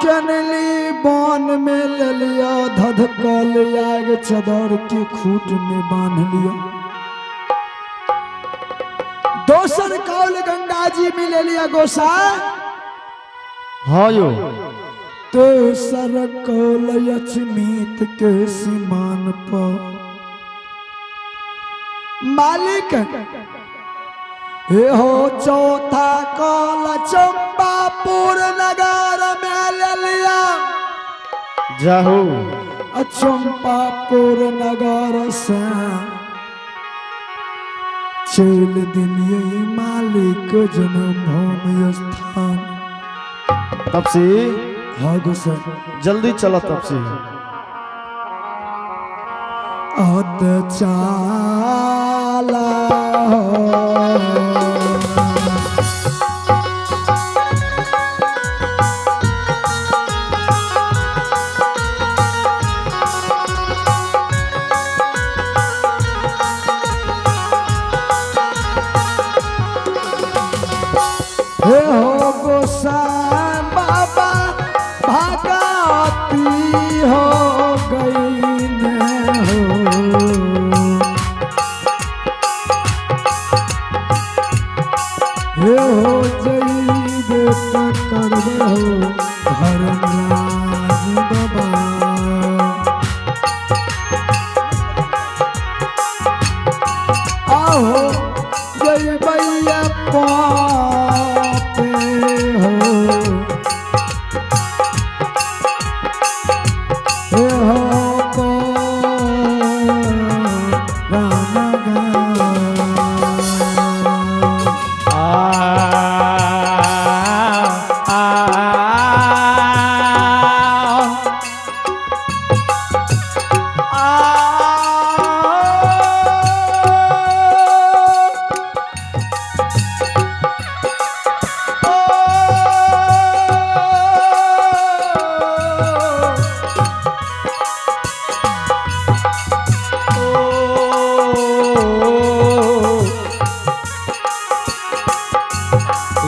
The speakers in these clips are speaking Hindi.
चनली बान में ले लिया, धधकल आग चदर के खूट में बांध लिया। दोसर कौल गंगा जी में ले लिया गोसाई। हाँ यो तेसर कौल अचमीत के सीमान पर मालिक हे हो। चौथा कौल चंपापुर नगर में ले लिया। जाहू चंपापुर नगर से चल दिलिए मालिक जन्मभूमि स्थान। तब से हाँ गोसाई जल्दी चला तब से। अत चाला हे हो गोसाई बाबा भागती हो गई ने हो। हे हो जईबे करबे हो धर्मराज बाबा। आहो जईबे पापे हो। हे हो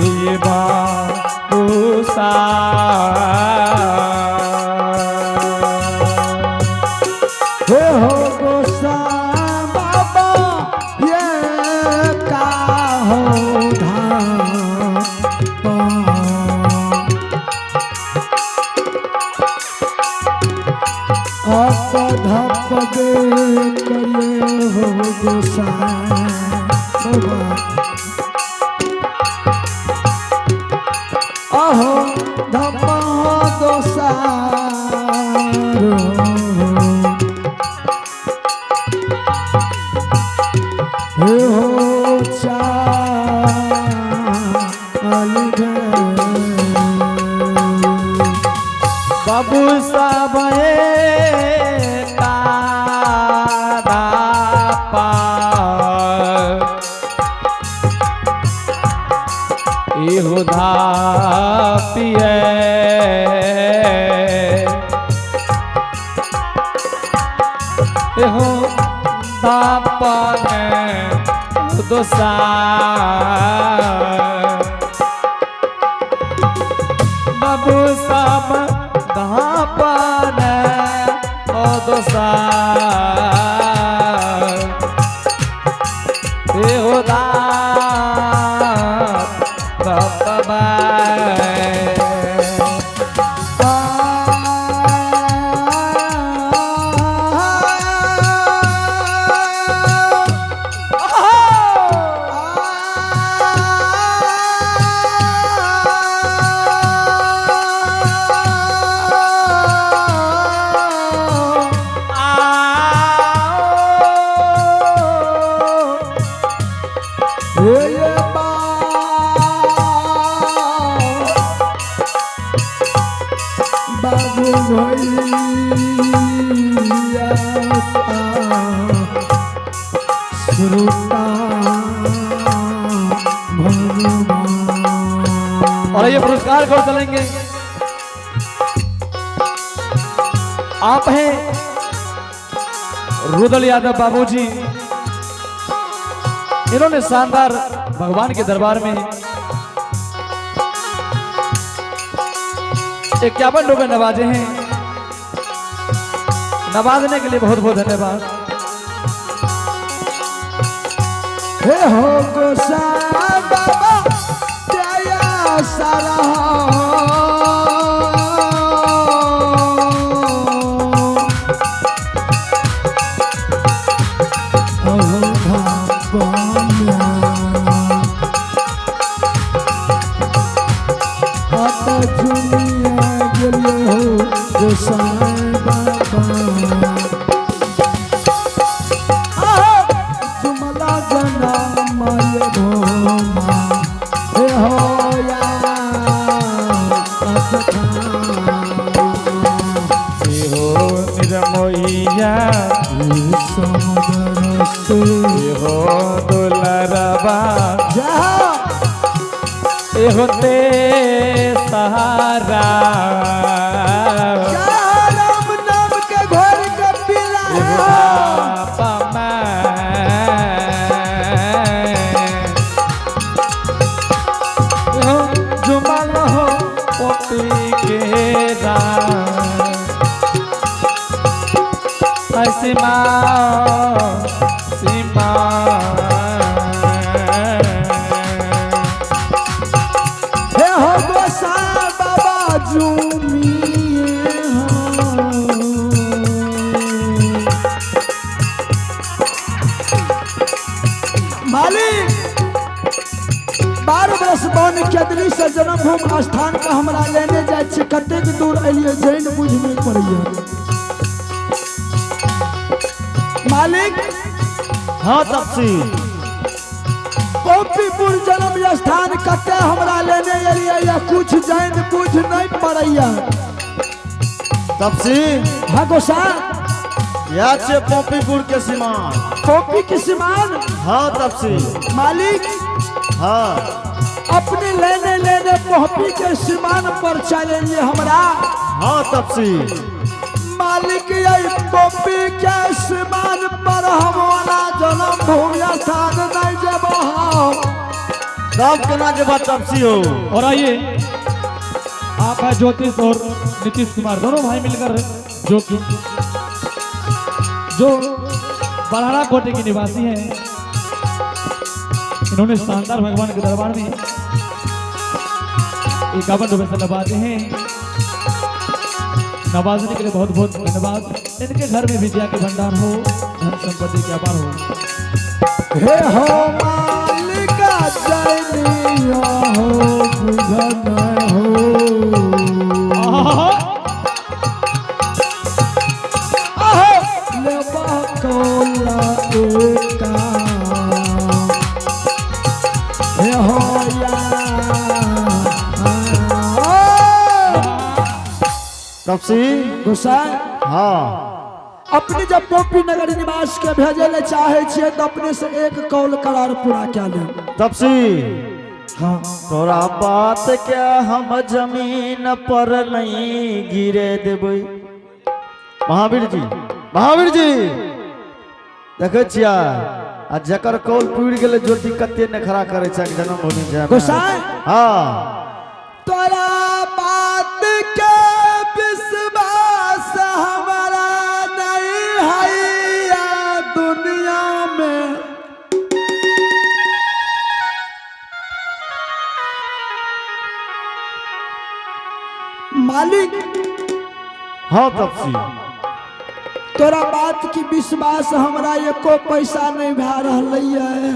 ये हे हो गोसाई बाबा ये का हो धापा। आप धप दे करिए हो गोसाई बाबा। आहो धप हो गोसाई। हे हो चाल बाबू साहब पिए हो दापने दोसा बाबू सब दापने ओ दोसा हो दा बाबू भैया और ये पुरस्कार को चलेंगे। आप हैं रुदल यादव बाबूजी, इन्होंने शानदार भगवान के दरबार में 51 रुपए नवाजे हैं। नवाजने के लिए बहुत बहुत धन्यवाद। हे हो गोसाई बाबा दया सारा गोसाई बाबा जुमला जना माय भोमा हे होया हो निरमोइया समुद्र से हो दुलरबा जा होते सहारा राम नाम के घर के पिला जुमल हो पोपी के सीमा सीमा हे हो गोसाई बाबा झूमिए मालिक 12 वर्ष बन केदली से जन्मभूमि स्थान का हमरा लेने जाय छी कतेक दूर एलिए जैन बुझ नहीं पड़िए मालिक। हाँ तपसी गोपीपुर जन्म स्थान कते हमरा लेने एलिए या कुछ जैन बुझ नहीं पड़ैया तपसी हाँ गोसाई याद से पोपीपुर के सीमान। गोपी की सीमान हाँ तपसी मालिक हाँ अपने लेने लेने पोपी के सीमान पर चलेंगे हमरा। हाँ तपसी मालिक यही गोपी के सीमान पर हम वाला जन्म भूमि स्थान नहीं जब तब केना जब तपसी हो। और आइए आप है ज्योतिष और नीतीश कुमार दोनों भाई मिलकर जो बड़ाड़ा कोटे के निवासी हैं। इन्होंने शानदार भगवान के दरबार में 51 रुपए से नवाजे हैं। नवाजने के लिए बहुत बहुत धन्यवाद। इनके घर में विद्या के भंडार हो, धन संपत्ति के अपार हो। हे हो मालिक जैनिया हो बुझन हो लेबा कोला एका हे होया तपसी गोसाई हाँ अपने जब पोपी नगर निवास के भेजे ले चाहे छे तो अपने से एक कौल करार पूरा क्या ले तपसी हाँ तोरा बात क्या हम जमीन पर नहीं गिरे देबै। महावीर जी देखे छिया आ जकर कौल पूरी गेले ज्योति कते नखरा करे छै जन्म भूमि जाय। गोसाई हाँ तोरा बात के विश्वास हमारा नहीं है या दुनिया में मालिक। हाँ तपसी तोरा बात की विश्वास हमरा एको पैसा नहीं भा रहलै है।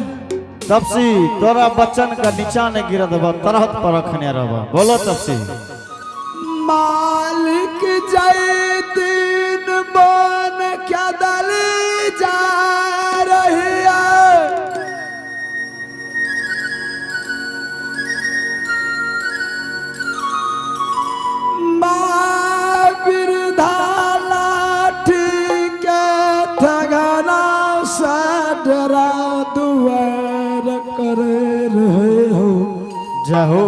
तपसी तोरा बच्चन का नीचा नहीं गिरत बा तरहत पर रखने रहबा। बोलो तपसी मालिक जय दिन बन क्या दल जा रही है माँ बिरधा लाठी के ठगना से डरा दुआर करे रहे हो जाहो।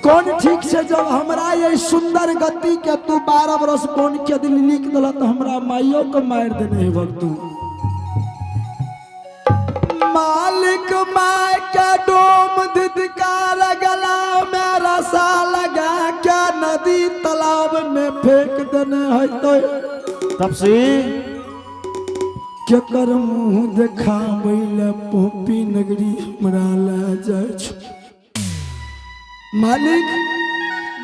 कौन ठीक से जब हमरा ये सुंदर गति के तू 12 बरस कौन के दिल लिख दिल तो हमरा माइयों को मार देने वक्त तू मालिक माय के डोम धिदकार गला में रसा लगा नदी तालाब में फेंक देने है तो तपसी केकर मुंह देखाबै ले पोपी नगरी हमरा ले जाय छ। मालिक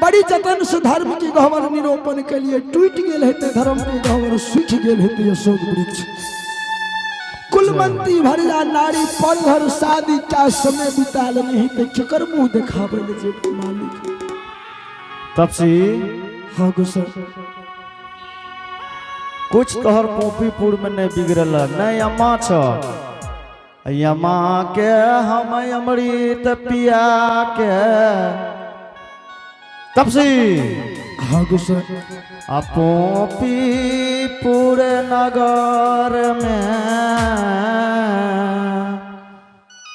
बड़ी जतन से धर्म के गह्वर निरूपण के लिए टूट गेल हेते, धर्म के गह्वर सूख गेल हेते अशोक वृक्ष। कुलमंती भरिया नारी पल भर शादी का समय बिता नहीं तो केकर मुंह देखाबै ले जे मालिक। तपसी हाँ गुस्सा कुछ तोहर पोपीपुर में नहीं बिगड़ल नहीं अम्मा छ। यमा के हम अमृत पिया के तपसी हाँ गुस्सा आ पोपीपुर नगर में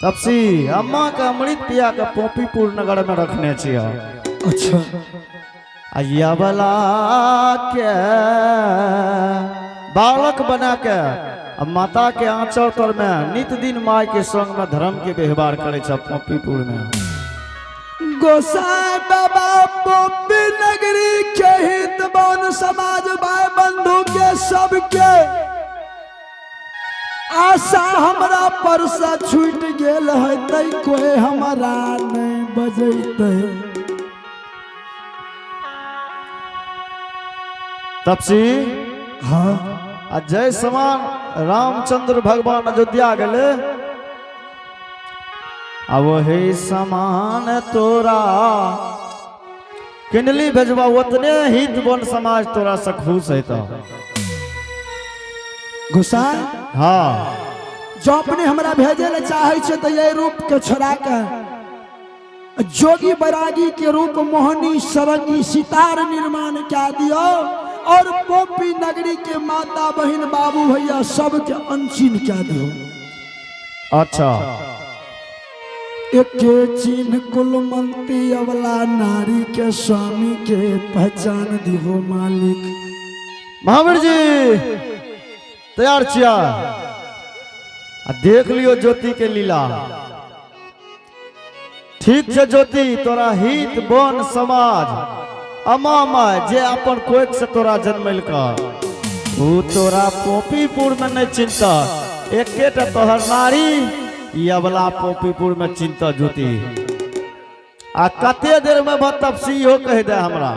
तपसी अम्मा का अमृत पिया के पोपीपुर नगर में रखने छिया। अच्छा अय्या वाला के बालक बना के माता के आंचल तर में नित दिन माय के संग में धर्म के व्यवहार करे छ पोपीपुर में। गोसाई बाबा पोपी नगरी के हित बन समाज भाई बंधु के सबके आशा हमरा पर से छूट गेल है तै कोई हमारा नहीं बजैते। तपसी हाँ आ जय समान रामचंद्र भगवान अयोध्या गले आ वही समान तोरा किनली भेजबा उतने हित बन समाज तोरा से खुश है तो। गोसाई हाँ जो अपने हमरा भेजे ले चाहे छे तो ये रूप के छोड़ा के जोगी बैरागी के रूप मोहनी सरंगी सितार निर्माण क्या दियो और पोपी नगरी के माता बहन बाबू भैया सबके अनचिन क्या दियो। अच्छा एक चिन्ह कुलमंती अवला नारी के स्वामी के पहचान दिहो मालिक। महावीर जी तैयार छिया आ देख लियो ज्योति के लीला। ठीक है ज्योति तोरा हित बन समाज अमा माय जे अपन कोख से तोरा जन्मल का तू तोरा पोपीपुर में नहीं चिंता एकेटा तोहर नारी ये वाला पोपीपुर में चिंता ज्योति आ कते देर में तपसी हो कह दे हमरा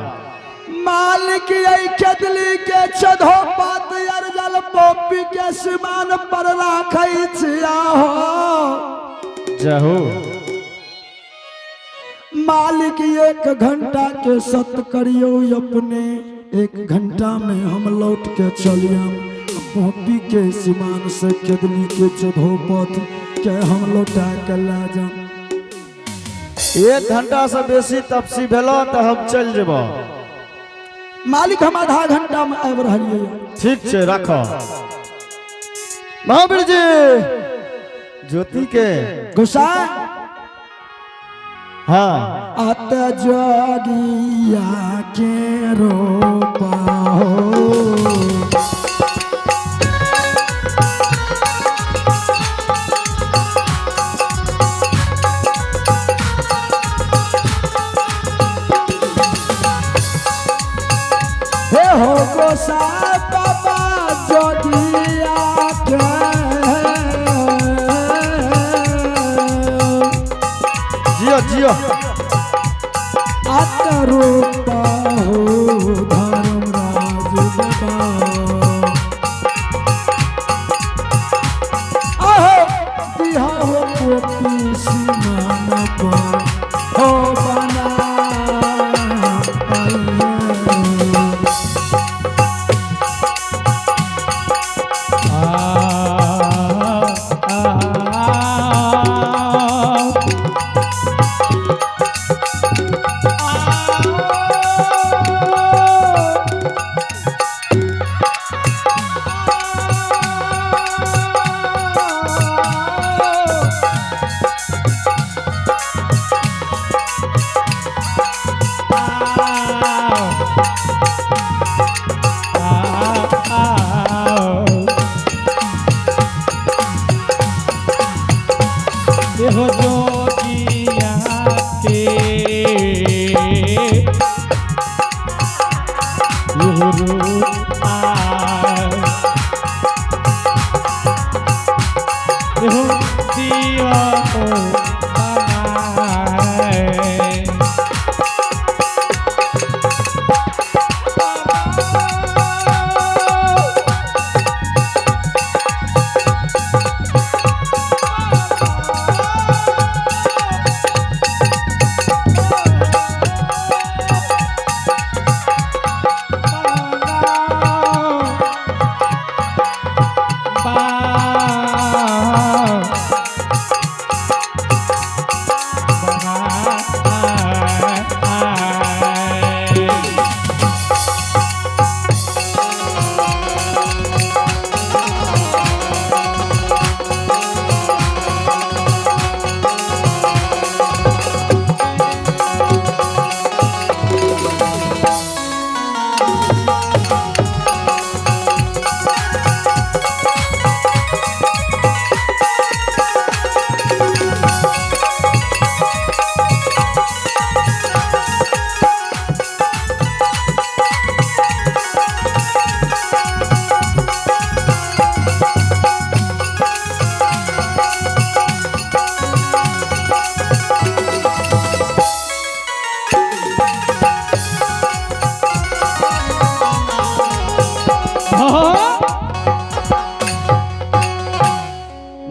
मालिक यही कदली के चढ़ो पात अर्जल पोपी के सीमान पर राखै छिया हो। जय हो मालिक 1 घंटा के सत करियो अपने 1 घंटा में हम लौट के चलिया पोपी के सीमान से कदली के चढ़ो पथ के हम लौटा के ला जा। 1 घंटा से बेसी तपसी भेलो तो हम चल जेबो। मालिक हम आधा घंटा में आबि रहलिए। ठीक छे रखो महावीर जी ज्योति के गोसाई हाँ अत जोगिया के रूपा हो हे हो गोसाई बाबा जोगिया के जियो जियो आत्मा रूपा हो गुरु आए हो दिया को बनाए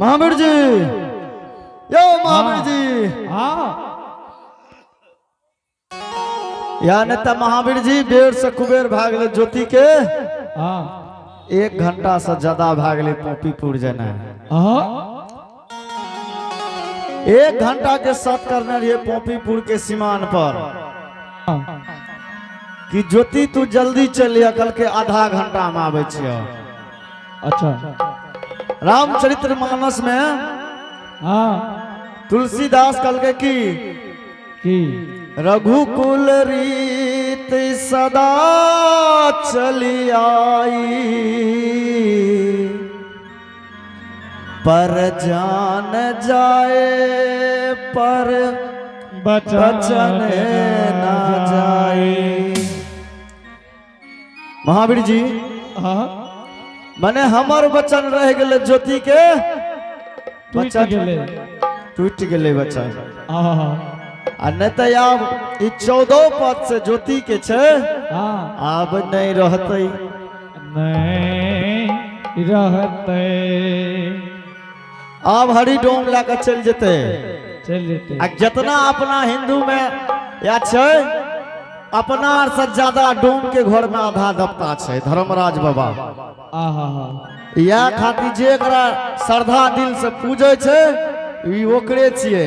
महावीर जी, यो महावीर जी, हाँ या नेता महावीर जी बेर से कुबेर भागले ज्योति के हाँ 1 घंटा से ज्यादा भागले पोपीपुर जाना। हाँ 1 घंटा के साथ करने रहिए पोपीपुर के सीमान पर कि ज्योति तू जल्दी चलिए, कल के आधा घंटा में आवे छियो। अच्छा रामचरित्र मानस में हाँ तुलसीदास कल के की रघुकुल रीत सदा चली आई, पर जान जाए पर बचन ना जाए। महावीर जी हाँ मने हमर वचन रह गेले ज्योति के टूट गेले टूट गेले वचन। हाँ आ नहीं तो आब ई 14 पद से ज्योति के छे हाँ आब नहीं रहते, नहीं रहते आब हरिडोम लाके चल जेते। चल जेते आ जितना अपना हिंदू में या छे अपना से ज्यादा डोम के घर में आधा दबता छे धर्मराज बाबा। या खातिर जे एकरा श्रद्धा दिल से पूजे छे ई ओकरे छिए।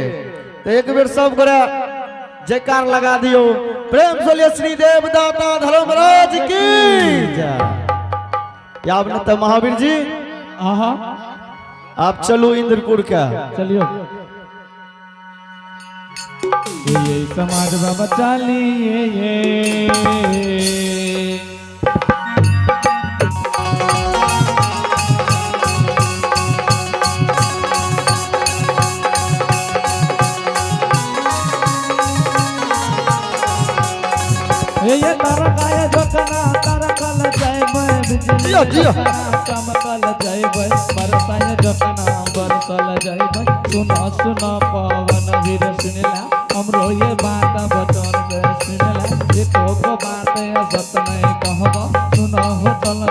तो एक बेर सब गोरा जयकार लगा दियो, प्रेम से बोलिए श्री देव दाता धर्मराज की जय। या अब तो महावीर जी आप चलो इंद्रपुर का चलियो ये समाज बाबा चालिए ये तारा काया जोतना तारा कल जाए बिजली चमकल जाए बरसाए जोतना बरसल जाए सुना सुना पवन वीर सुनला हमरो ये बात बचन से सुनला ये को बात सत नहीं कहबो सुना हो चल